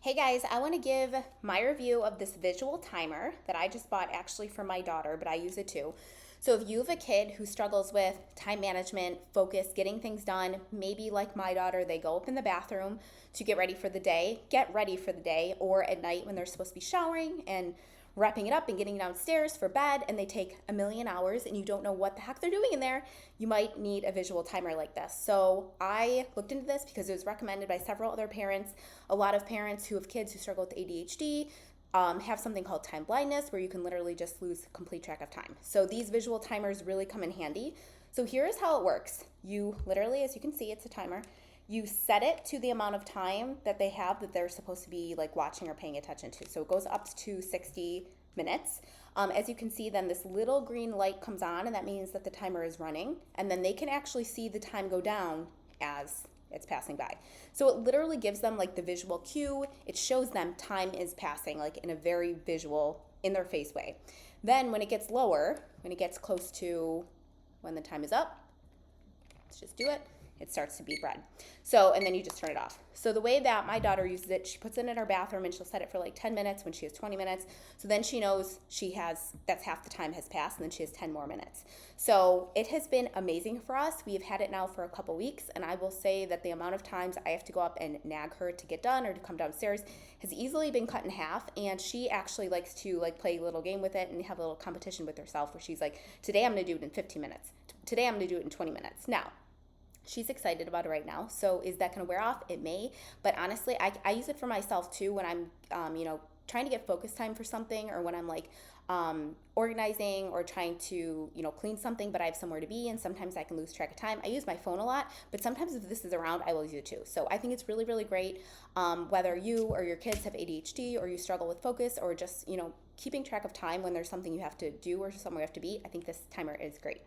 Hey guys, I want to give my review of this visual timer that I just bought actually for my daughter, but I use it too. So if you have a kid who struggles with time management, focus, getting things done, maybe like my daughter, they go up in the bathroom to get ready for the day, or at night when they're supposed to be showering and wrapping it up and getting downstairs for bed, and they take a million hours and you don't know what the heck they're doing in there, you might need a visual timer like this. So I looked into this because it was recommended by several other parents. A lot of parents who have kids who struggle with ADHD have something called time blindness, where you can literally just lose complete track of time. So these visual timers really come in handy. So here's how it works. You literally, as you can see, it's a timer. You set it to the amount of time that they have that they're supposed to be like watching or paying attention to. So it goes up to 60 minutes. As you can see, then this little green light comes on, and that means that the timer is running. And then they can actually see the time go down as it's passing by. So it literally gives them like the visual cue. It shows them time is passing, like in a very visual, in their face way. Then when it gets lower, when it gets close to when the time is up, let's just do it. It starts to beep red. So, and then you just turn it off. So the way that my daughter uses it, she puts it in her bathroom and she'll set it for like 10 minutes when she has 20 minutes. So then she knows that's half the time has passed, and then she has 10 more minutes. So it has been amazing for us. We have had it now for a couple weeks, and I will say that the amount of times I have to go up and nag her to get done or to come downstairs has easily been cut in half. And she actually likes to like play a little game with it and have a little competition with herself, where she's like, today I'm gonna do it in 15 minutes. Today I'm gonna do it in 20 minutes. Now, she's excited about it right now. So is that going to wear off? It may. But honestly, I use it for myself too when I'm, trying to get focus time for something, or when I'm like organizing or trying to, clean something, but I have somewhere to be, and sometimes I can lose track of time. I use my phone a lot, but sometimes if this is around, I will use it too. So I think it's really, really great. Whether you or your kids have ADHD, or you struggle with focus, or just, keeping track of time when there's something you have to do or somewhere you have to be, I think this timer is great.